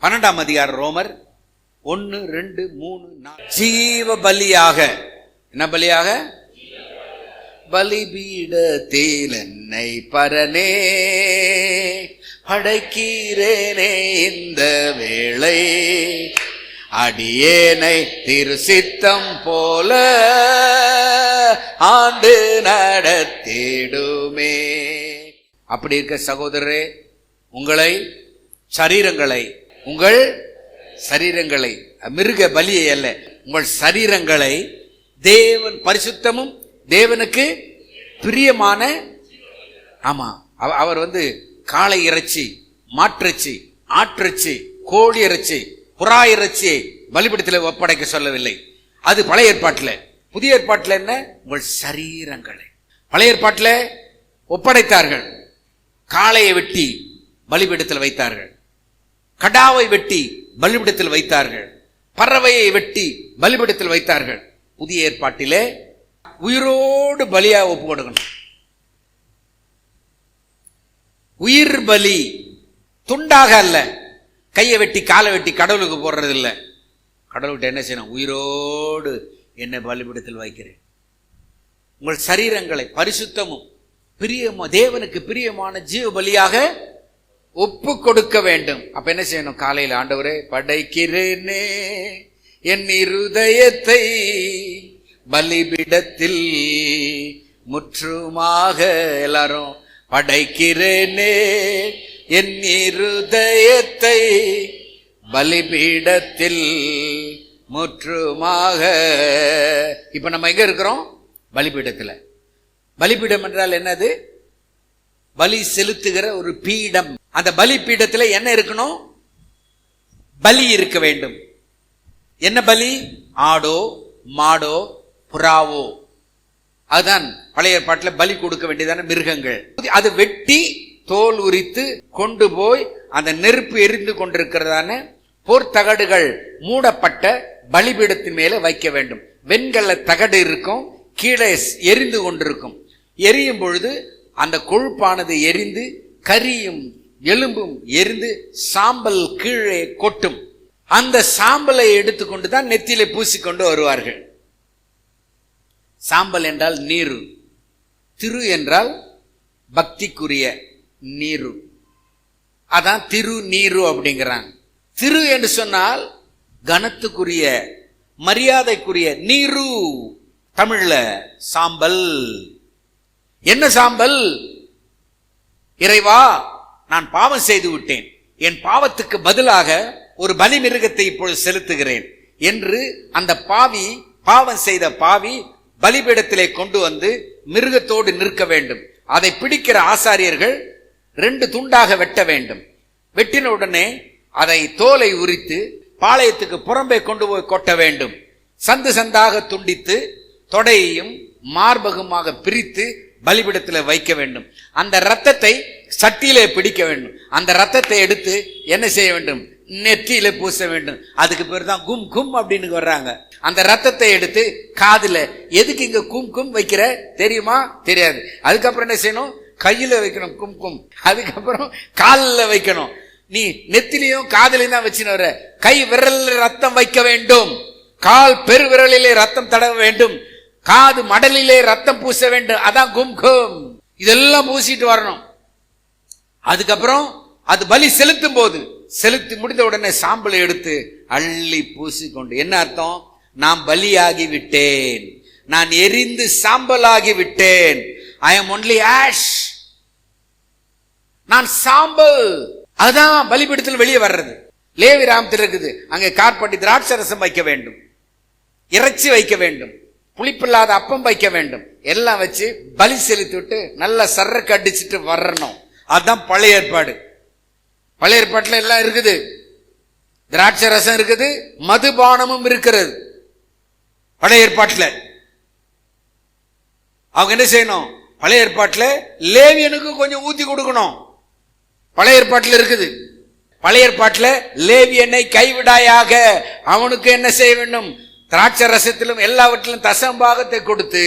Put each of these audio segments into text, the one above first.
12ஆம் அதிகாரம் ரோமர் 1, 2, 3, 4. ஜீவ பலியாக, என்ன பலியாக? பலிபீடத்தில் என்னை பரனே படைக்கிறேனே இந்த வேளை, அடியேனை திரு சித்தம் போல ஆண்டு நடத்திடுமே. அப்படி இருக்க சகோதரரே, உங்கள் சரீரங்களை மிருக பலியை அல்ல, உங்கள் சரீரங்களை தேவன் பரிசுத்தமும் தேவனுக்கு பிரியமான, ஆமா, அவர் காளை இறைச்சி, மாற்றிறைச்சி, ஆற்றிறைச்சி, கோழி இறைச்சி, புறா இறைச்சியை பலிபீடத்தில் ஒப்படைக்க சொல்லவில்லை. அது பழைய ஏற்பாட்டில். புதிய ஏற்பாட்டில் என்ன? உங்கள் சரீரங்களை. பழைய ஏற்பாட்டில் ஒப்படைத்தார்கள். காளையை வெட்டி பலிபீடத்தில் வைத்தார்கள், கடாவை வெட்டி பலிபீடத்தில் வைத்தார்கள், பறவையை வெட்டி பலிபீடத்தில் வைத்தார்கள். புதிய ஏற்பாட்டிலே உயிரோடு பலியா ஒப்பு கொடுக்கணும். உயிர் பலி, துண்டாக அல்ல. கையை வெட்டி காலை வெட்டி கடவுளுக்கு போடுறது இல்லை. கடவுள்கிட்ட என்ன செய்யணும்? உயிரோடு என்னை பலிபீடத்தில் வைக்கிறேன். உங்கள் சரீரங்களை பரிசுத்தமும் தேவனுக்கு பிரியமான ஜீவ பலியாக ஒப்பு கொடுக்க வேண்டும். அப்ப என்ன செய்யணும்? காலையில், ஆண்டவரே படைக்கிறேனே என் இருதயத்தை பலிபீடத்தில் முற்றுமாக, எல்லாரும் படைக்கிறேனே என் இருதயத்தை பலிபீடத்தில் முற்றுமாக. இப்ப நம்ம எங்க இருக்கிறோம்? பலிபீடத்துல. பலிபீடம் என்றால் என்னது? பலி செலுத்துகிற ஒரு பீடம். அந்த பலிபீடத்தில் என்ன இருக்கணும்? பலி இருக்க வேண்டும். என்ன பலி? ஆடோ, மாடோ, புறாவோ. அதுதான் பழைய ஏற்பாட்டில் பலி கொடுக்க வேண்டியதான மிருகங்கள். அது வெட்டி தோல் உரித்து கொண்டு போய் அந்த நெருப்பு எரிந்து கொண்டிருக்கிறதான போர்த்தகடுகள் மூடப்பட்ட பலிபீடத்தின் மேல வைக்க வேண்டும். வெண்கல தகடு இருக்கும், கீழே எரிந்து கொண்டிருக்கும். எரியும் பொழுது அந்த கொழுப்பானது எரிந்து கரியும் எலும்பும் எரிந்து சாம்பல் கீழே கொட்டும். அந்த சாம்பலை எடுத்துக்கொண்டு தான் நெத்தியிலே பூசிக்கொண்டு வருவார்கள். சாம்பல் என்றால் நீரு, திரு என்றால் பக்திக்குரிய நீரு. அதான் திரு நீரு அப்படிங்கிறாங்க. திரு என்று சொன்னால் கனத்துக்குரிய, மரியாதைக்குரிய. நீரு தமிழ்ல சாம்பல். என்ன சாம்பல்? இறைவா, நான் பாவம் செய்து விட்டேன், என் பாவத்துக்கு பதிலாக ஒரு பலி மிருகத்தை இப்பொழுது செலுத்துகிறேன் என்று அந்த பாவம் செய்த பாவி பலிபீடத்திலே கொண்டு வந்து மிருகத்தோடு நிற்க வேண்டும். அதை பிடிக்கிற ஆசாரியர்கள் 2 துண்டாக வெட்ட வேண்டும். வெட்டின உடனே அதை தோலை உரித்து பாளையத்துக்கு புறம்பே கொண்டு போய் கொட்ட வேண்டும். சந்து சந்தாக துண்டித்து தொடையையும் மார்பகமாக பிரித்து பலிபீடத்தில் வைக்க வேண்டும். அந்த இரத்தத்தை சட்டியிலே பிடிக்க வேண்டும். அந்த இரத்தத்தை எடுத்து என்ன செய்ய வேண்டும்? நெற்றியில பூச வேண்டும். அதுக்கு பேர் தான் கும் கும் அப்படின்னு வர்றாங்க. அந்த ரத்தத்தை எடுத்து காதுல, எதுக்கு இங்க கும் கும் வைக்கிற தெரியுமா? தெரியாது. அதுக்கப்புறம் என்ன செய்யணும்? கையில வைக்கணும் கும் கும். அதுக்கப்புறம் காலில் வைக்கணும். நீ நெத்திலையும் காதலையும் தான் வச்சுன்னு வர. கை விரலில் ரத்தம் வைக்க வேண்டும், கால் பெருவிரலிலே ரத்தம் தடவ வேண்டும், காது மடலிலே ரத்தம் பூச வேண்டும். அதான் கும் கும். இதெல்லாம் பூசிட்டு வரணும். அதுக்கப்புறம் அது பலி செலுத்தும் போது, செலுத்தி முடிந்த உடனே சாம்பலை எடுத்து அள்ளி பூசிக்கொண்டு, என்ன அர்த்தம்? நான் பலியாகி விட்டேன், நான் எரிந்து சாம்பலாகி விட்டேன். I am only ash. நான் சாம்பல். அதுதான் பலிபீடத்தில் வெளியே வர்றது. லேவி ராமத்தில் இருக்குது. அங்கே கார்பட்டி திராட்சை ரசம் வைக்க வேண்டும், இறைச்சி வைக்க வேண்டும், புளிப்பில்லாத அப்பம் வைக்க வேண்டும். எல்லாம் வச்சு பலி செலுத்தி விட்டு நல்லா சர்றக்கு அடிச்சுட்டு வரணும். அதுதான் பழைய ஏற்பாடு. பழைய ஏற்பாட்டில் எல்லாம் இருக்குது. திராட்சை ரசம் இருக்குது, மதுபானமும் இருக்கிறது. பழைய ஏற்பாட்டில் அவங்க என்ன செய்யணும்? பழைய ஏற்பாட்டில் லேவியனுக்கு கொஞ்சம் ஊத்தி கொடுக்கணும். பழைய ஏற்பாட்டில் இருக்குது. பழைய ஏற்பாட்டில் லேவியனை கைவிடாயாக, அவனுக்கு என்ன செய்ய வேண்டும்? திராட்சை ரசத்திலும் எல்லாவற்றிலும் தசம்பாகத்தை கொடுத்து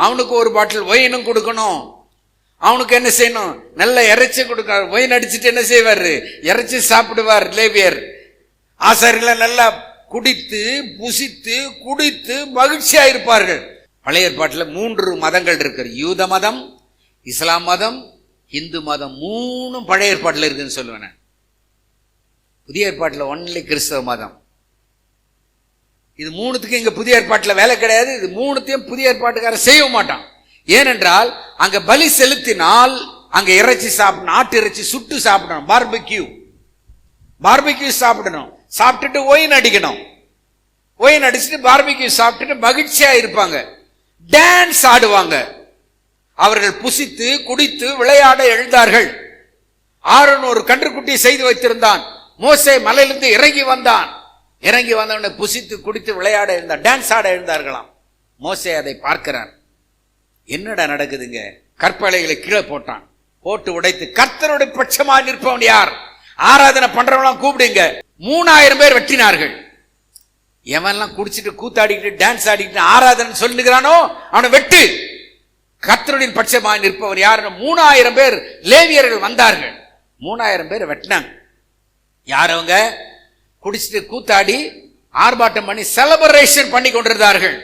அவனுக்கு ஒரு பாட்டில் ஒயினும் கொடுக்கணும். அவனுக்கு என்ன செய்யணும்? நல்ல இறைச்சி கொடுக்க. ஒயின் அடிச்சுட்டு என்ன செய்வாரு? இறைச்சி சாப்பிடுவார் லேவியர். ஆசாரியர்கள் நல்லா குடித்து புசித்து குடித்து மகிழ்ச்சியா இருப்பார்கள். பழைய ஏற்பாட்டில் 3 மதங்கள் இருக்கு. யூத மதம், இஸ்லாம் மதம், இந்து மதம், 3 பழைய ஏற்பாட்டில் இருக்குன்னு சொல்லுவேன். புதிய ஏற்பாட்டில் ஒன்லி கிறிஸ்தவ மதம். இது 3த்துக்கும் இங்க புதிய ஏற்பாட்டில் வேலை கிடையாது. இது 3த்தையும் புதிய ஏற்பாட்டுக்காரர் செய்ய மாட்டான். ஏனென்றால் அங்க பலி செலுத்தினால் அங்க இறைச்சி சாப்பிடணும், ஆட்டு இறைச்சி சுட்டு சாப்பிடணும், பார்பிக்யூ சாப்பிடணும், சாப்பிட்டுட்டு ஒயின் அடிக்கணும், ஒயின் அடிச்சுட்டு பார்பிக்யூ சாப்பிட்டுட்டு மகிழ்ச்சியா இருப்பாங்க, டான்ஸ் ஆடுவாங்க. அவர்கள் புசித்து குடித்து விளையாட எழுந்தார்கள். ஆரோன் ஒரு கன்றுக்குட்டியை செய்து வைத்திருந்தான். மோசே மலையிலிருந்து இறங்கி வந்தான். இறங்கி வந்தவனை புசித்து குடித்து விளையாட எழுந்தார், டான்ஸ் ஆட எழுந்தார்களாம். மோசே அதை பார்க்கிறான். என்னடா நடக்குதுங்க? கற்பலைகளை கீழே போட்டான். போட்டு உடைத்து, கர்த்தருடைய பட்சமா நிற்பவன் யார்? ஆராதனை பண்றவங்களாம் கூப்பிடுங்க. 3000 பேர் வெட்டினார்கள். எவன்லாம் குடிச்சிட்டு கூத்தாடிக்கிட்டு டான்ஸ் ஆடிக்கிட்டு ஆராதனை சொல்லுகிறானோ அவனை வெட்டு. கர்த்தருடைய பட்சமா நிற்பவன் யார்? 3000 பேர் லேவியர்கள் வந்தார்கள். 3000 பேர் வெட்டினாங்க. யார் அவங்க? குடிச்சிட்டு கூத்தாடி ஆர்ப்பாட்டம் பண்ணி செலிப்ரேஷன் பண்ணி கொண்டிருந்தார்கள்.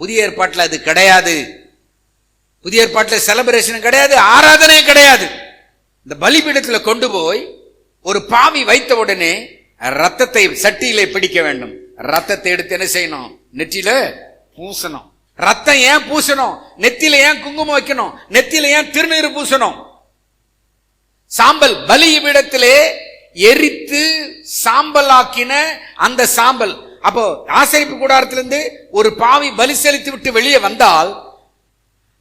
புதிய ஏற்பாட்டில் அது கிடையாது. புதிய ஏற்பாட்டில் செலிப்ரேஷன் கிடையாது, ஆராதனையும் கிடையாது. இந்த பலிபீடத்தில் கொண்டு போய் ஒரு பாவி வைத்த உடனே ரத்தத்தை சட்டியிலே பிடிக்க வேண்டும். ரத்தத்தை எடுத்து என்ன செய்யணும்? நெற்றியில பூசணும். ரத்தம் ஏன் பூசணும்? நெத்தியில ஏன் குங்குமம் வைக்கணும்? நெத்தியில ஏன் திருநீர் பூசணும்? சாம்பல் பலிபீடத்திலே எரித்து சாம்பலாக்கின அந்த சாம்பல். அப்போ ஆசரிப்பு கூடாரத்திலிருந்து ஒரு பாவி பலி செலுத்தி விட்டு வெளியே வந்தால்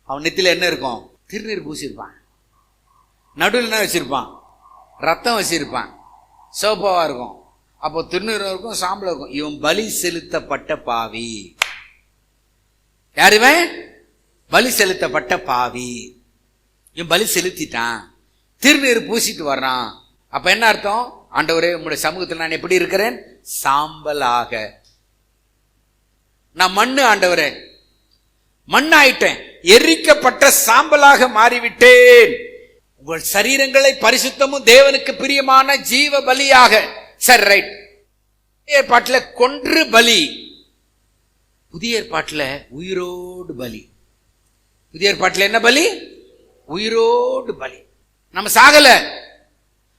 அவன் நெத்தில என்ன இருக்கும்? திருநீர் பூசியிருப்பான். நடுவில் என்ன வச்சிருப்பான்? ரத்தம் வச்சிருப்பான். சோப்பாவா இருக்கும். அப்போ திருநீர் இருக்கும், சாம்பல் இருக்கும். இவன் பலி செலுத்தப்பட்ட பாவி. யாருவன்? பலி செலுத்தப்பட்ட பாவி. இவன் பலி செலுத்திட்டான், திருநீர் பூசிட்டு வர்றான். அப்ப என்ன அர்த்தம்? ஆண்டவரே, உங்களுடைய சமூகத்தில் நான் எப்படி இருக்கிறேன்? சாம்பலாக. நான் மண்ணு ஆண்டவரே, மண்ணாயிட்டேன், எரிக்கப்பட்ட சாம்பலாக மாறிவிட்டேன். உங்கள் சரீரங்களை பரிசுத்தமும் தேவனுக்கு பிரியமான ஜீவ பலியாக. சரி, ரைட். ஏற்பாட்டில் கொன்று பலி, புதிய ஏற்பாட்டில் உயிரோடு பலி. புதிய ஏற்பாட்டில் என்ன பலி? உயிரோடு பலி. நம்ம சாகல,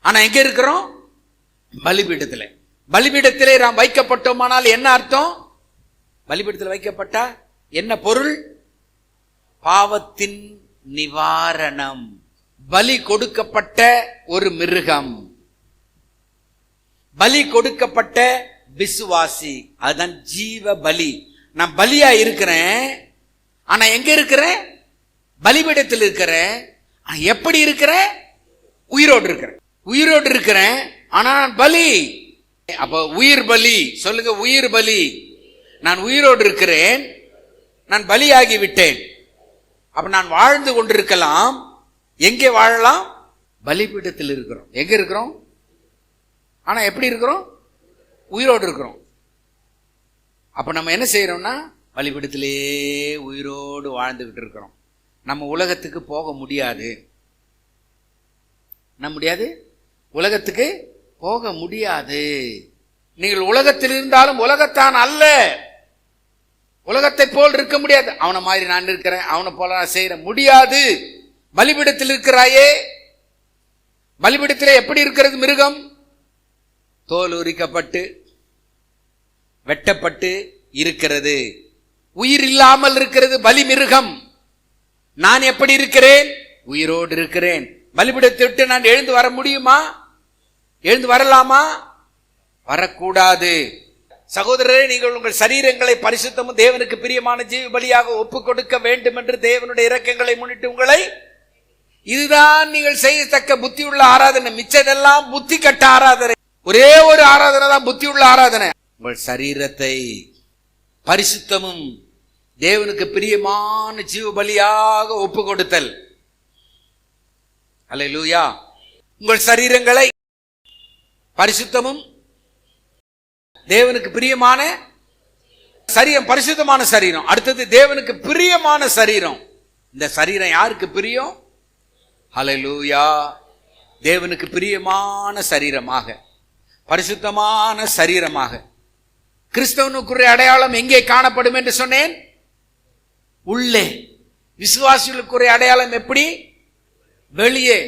ஆனா எங்க இருக்கிறோம்? பலிபீடத்தில். பலிபீடத்திலே நாம் வைக்கப்பட்டோமானால் என்ன அர்த்தம்? பலிபீடத்தில் வைக்கப்பட்டா என்ன பொருள்? பாவத்தின் நிவாரணம். பலி கொடுக்கப்பட்ட ஒரு மிருகம், பலி கொடுக்கப்பட்ட விசுவாசி, அதுதான் ஜீவ பலி. நான் பலியா இருக்கிறேன், ஆனா எங்க இருக்கிறேன்? பலிபீடத்தில் இருக்கிறேன். எப்படி இருக்கிறேன்? உயிரோடு இருக்கிறேன். உயிரோடு இருக்கிறேன், ஆனா நான் பலி. அப்ப உயிர் பலி சொல்லுங்க, உயிர் பலி. நான் உயிரோடு இருக்கிறேன், நான் பலியாகி விட்டேன். அப்ப நான் வாழ்ந்து கொண்டிருக்கலாம். எங்கே வாழலாம்? பலிபீடத்தில் இருக்கிறோம். எங்க இருக்கிறோம்? ஆனா எப்படி இருக்கிறோம்? உயிரோடு இருக்கிறோம். அப்ப நம்ம என்ன செய்யறோம்னா பலிபீடத்திலே உயிரோடு வாழ்ந்துகிட்டு இருக்கிறோம். நம்ம உலகத்துக்கு போக முடியாது. என்ன முடியாது? உலகத்துக்கு போக முடியாது. நீங்கள் உலகத்தில் இருந்தாலும் உலகத்தான் அல்ல. உலகத்தை போல் இருக்க முடியாது. அவனை மாதிரி நான் இருக்கிறேன், அவனை போல நான் செய்யறேன், முடியாது. பலிபீடத்தில் இருக்கிறாயே, பலிபீடத்தில் எப்படி இருக்கிறது மிருகம்? தோல் உரிக்கப்பட்டு வெட்டப்பட்டு இருக்கிறது. உயிர் இல்லாமல் இருக்கிறது பலி மிருகம். நான் எப்படி இருக்கிறேன்? உயிரோடு இருக்கிறேன். பலிபீடத்தை விட்டு நான் எழுந்து வர முடியுமா? எழுந்து வரலாமா? வரக்கூடாது. சகோதரரே, நீங்கள் உங்கள் சரீரங்களை பரிசுத்தமும் தேவனுக்கு பிரியமான ஜீவ பலியாக ஒப்புக் கொடுக்க வேண்டும் என்று தேவனுடைய இரக்கங்களை முன்னிட்டு உங்களை, இதுதான் நீங்கள் செய்யத்தக்க புத்தி உள்ள ஆராதனை. மிச்சதெல்லாம் புத்தி கட்ட ஆராதனை. ஒரே ஒரு ஆராதனை தான் புத்தி உள்ள ஆராதனை. உங்கள் சரீரத்தை பரிசுத்தமும் தேவனுக்கு பிரியமான ஜீவ பலியாக ஒப்பு கொடுத்தல். அல்லேலூயா. உங்கள் சரீரங்களை பரிசுத்தமும் தேவனுக்கு பிரியமான சரீரம், பரிசுத்தமான சரீரம். அடுத்தது தேவனுக்கு பிரியமான சரீரம். இந்த சரீரம் யாருக்கு பிரியம்? அல்லேலூயா. தேவனுக்கு பிரியமான சரீரமாக பரிசுத்தமான சரீரமாக. கிறிஸ்தவனுக்குரிய அடையாளம் எங்கே காணப்படும் என்று சொன்னேன்? உள்ளே. விசுவாசிகளுக்குரிய அடையாளம் எப்படி? வெளியே.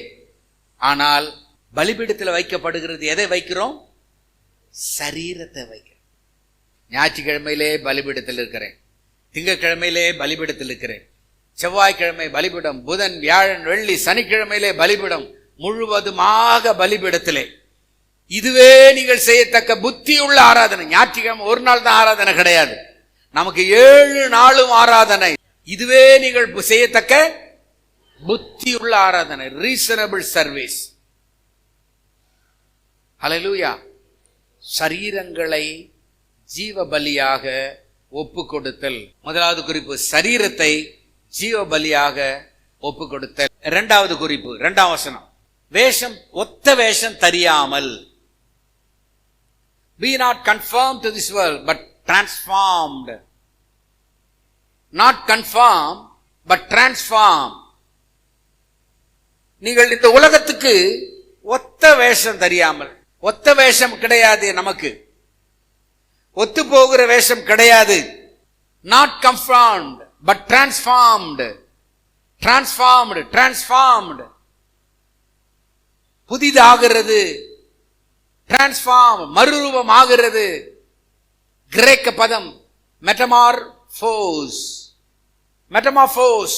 ஆனால் பலிபீடத்தில் வைக்கப்படுகிறது எதை வைக்கிறோம்? சரீரத்தை வைக்கிறோம். ஞாயிற்றுக்கிழமையிலே பலிபீடத்தில் இருக்கிறேன், திங்கட்கிழமையிலே பலிபீடத்தில் இருக்கிறேன், செவ்வாய்க்கிழமை பலிபீடம், புதன் வியாழன் வெள்ளி சனிக்கிழமையிலே பலிபீடம், முழுவதுமாக பலிபீடத்திலே. இதுவே நீங்கள் செய்யத்தக்க புத்தி உள்ள ஆராதனை. ஞாயிற்றுக்கிழமை ஒரு நாள் தான் ஆராதனை கிடையாது, நமக்கு 7 நாளும் ஆராதனை. இதுவே நீங்கள் செய்யத்தக்க புத்தி உள்ள ஆராதனை, ரீசனபிள் சர்வீஸ். ஹல்லேலூயா. சரீரங்களை ஜீவ பலியாக ஒப்பு கொடுத்தல். முதலாவது குறிப்பு, சரீரத்தை ஜீவ பலியாக ஒப்பு கொடுத்தல். இரண்டாவது குறிப்பு, 2ஆம் வசனம், வேஷம் ஒத்த வேஷம் தெரியாமல். Be not conformed to this world, but transformed. Not conform, but transform. நீங்கள் இந்த உலகத்துக்கு ஒத்த வேஷம் தெரியாமல். ஒத்த வேஷம் கிடையாது, நமக்கு ஒத்து போகிற வேஷம் கிடையாது. Not conformed, but transformed. Transformed, transformed. புதிதாகிறது. டிரான்ஸ்ஃபார்ம், மறுரூபம் ஆகிறது. கிரேக்க பதம் metamorphose. Metamorphose,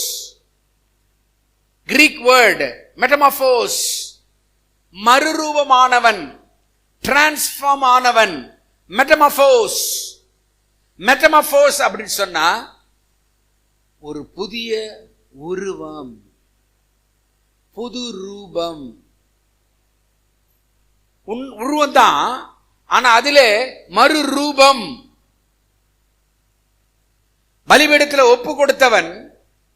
Greek word metamorphose. மறுரூபமானவன், டிரான்ஸ்ஃபார்ம் ஆனவன், மெட்டமார்போஸ். மெட்டமார்போஸ் அப்படின்னு சொன்னா ஒரு புதிய உருவம், புது ரூபம். உருவம் தான், ஆனா அதிலே மறு ரூபம். பலிபீடத்தில் ஒப்பு கொடுத்தவன்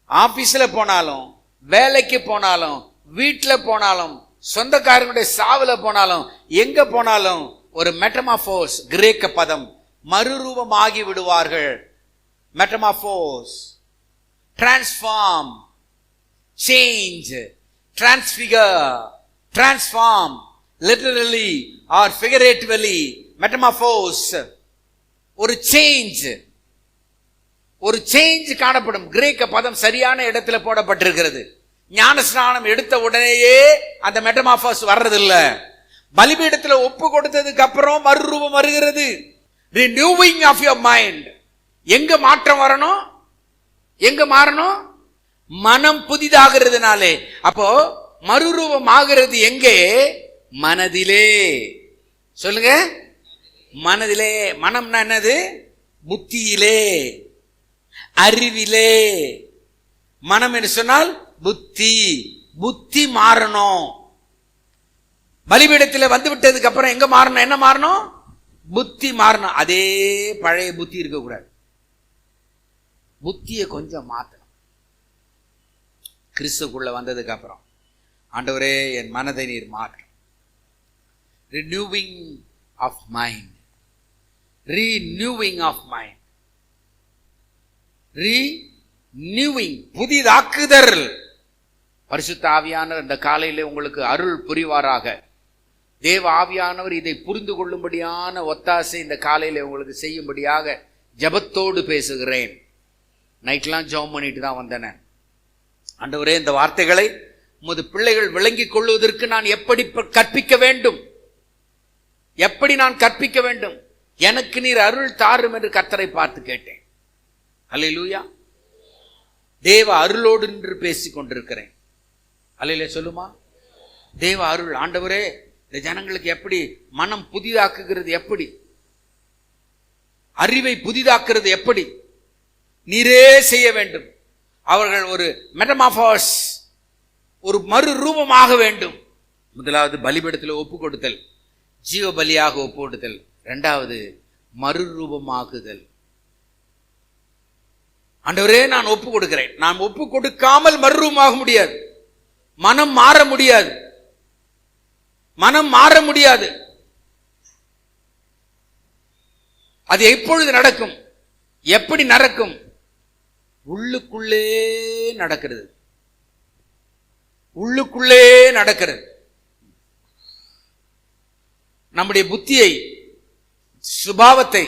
ஆபீஸ்ல போனாலும், வேலைக்கு போனாலும், வீட்டுல போனாலும், சொந்தக்காரனுடைய சாவுல போனாலும், எங்க போனாலும் ஒரு மெட்டமார்போஸ், கிரேக்க பதம், மறுரூபம் ஆகி விடுவார்கள். Metamorphose, transform, change, transfigure, transform, literally or figuratively, metamorphose. ஒரு சேஞ்ச், ஒரு சேஞ்ச் காணப்படும். கிரேக்க பதம் சரியான இடத்துல போடப்பட்டிருக்கிறது. ஞான ஸ்நானம் எடுத்த உடனேயே அந்த மெட்டமார்போஸ் வர்றதில்ல. பலிபீடத்தில் ஒப்பு கொடுத்ததுக்கு அப்புறம் மறுரூபம் வருகிறது. renewing of your mind. எங்க மாற்றம் வரணும்? எங்க மாறணும்? மனம் புதிதாகிறதுனாலே. அப்போ மறுரூபம் ஆகிறது எங்கே? மனதிலே. சொல்லுங்க, மனதிலே. மனம்னா என்னது? புத்தியிலே, அறிவிலே. மனம் என்று சொன்னால் புத்தி. புத்தி மாறணும். பலிபீடத்தில் வந்து விட்டதுக்கு அப்புறம் எங்க மாறணும்? என்ன மாறணும்? புத்தி மாறணும். அதே பழைய புத்தி இருக்கக்கூடாது. புத்தியை கொஞ்சம் மாற்றணும். கிறிஸ்துக்குள்ள வந்ததுக்கு அப்புறம், ஆண்டவரே என் மனதை நீர் மாற்ற. renewing of mind, renewing of mind, renewing, புதிதாக்குதல். பரிசுத்த ஆவியானவர் இந்த காலையிலே உங்களுக்கு அருள் புரிவாராக. தேவ ஆவியானவர் இதை புரிந்து கொள்ளும்படியான ஒத்தாசை இந்த காலையிலே உங்களுக்கு செய்யும்படியாக ஜெபத்தோடு பேசுகிறேன். நைட்லாம் ஜெபம் பண்ணிட்டு தான் வந்தேன். ஆண்டவரே, இந்த வார்த்தைகளை உமது பிள்ளைகள் விளங்கிக் கொள்வதற்கு நான் எப்படி கற்பிக்க வேண்டும்? எப்படி நான் கற்பிக்க வேண்டும்? எனக்கு நீர் அருள் தாரும் என்று கர்த்தரை பார்த்து கேட்டேன். அல்லேலூயா. தேவ அருளோடு நின்று பேசிக் கொண்டிருக்கிறேன். அல்லேலூயா சொல்லுமா. தேவ அருள். ஆண்டவரே, இந்த ஜனங்களுக்கு எப்படி மனம் புதிதாக்குகிறது? எப்படி அறிவை புதிதாக்குறது? எப்படி நீரே செய்ய வேண்டும். அவர்கள் ஒரு மெட்டமார்போஸ், ஒரு மறு ரூபமாக வேண்டும். முதலாவது பலிபீடத்தில் ஒப்பு கொடுத்தல், ஜீவ பலியாக ஒப்பு கொடுத்தல். இரண்டாவது மறுரூபமாகுதல். ஆண்டவரே, நான் ஒப்பு கொடுக்கிறேன். நான் ஒப்பு கொடுக்காமல் மறுரூபமாக முடியாது. மனம் மாற முடியாது. மனம் மாற முடியாது. அது எப்பொழுது நடக்கும்? எப்படி நடக்கும்? உள்ளுக்குள்ளே நடக்கிறது. உள்ளுக்குள்ளே நடக்கிறது. நம்முடைய புத்தியை, சுபாவத்தை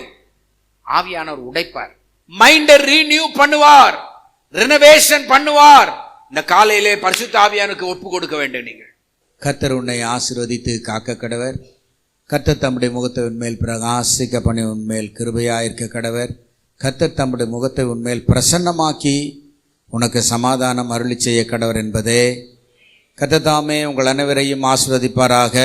ஆவியானவர் உடைப்பார். மைண்டை ரீனியூ பண்ணுவார், ரெனோவேஷன் பண்ணுவார். இந்த காலையிலே பரிசுத்த ஆவியானுக்கு ஒப்பு கொடுக்க வேண்டும். நீங்கள் கர்த்தர் உன்னை ஆசீர்வதித்து காக்க கடவர். கர்த்தர் தம்முடைய முகத்தை உன்மேல் பிரகாசிக்க பண்ணி உன்மேல் கிருபையாயிருக்க கடவர். கர்த்தர் தம்முடைய முகத்தை உன்மேல் பிரசன்னமாக்கி உனக்கு சமாதானம் அருளி செய்ய கடவர் என்பதே. கர்த்தர் தாமே உங்கள் அனைவரையும் ஆசீர்வதிப்பாராக.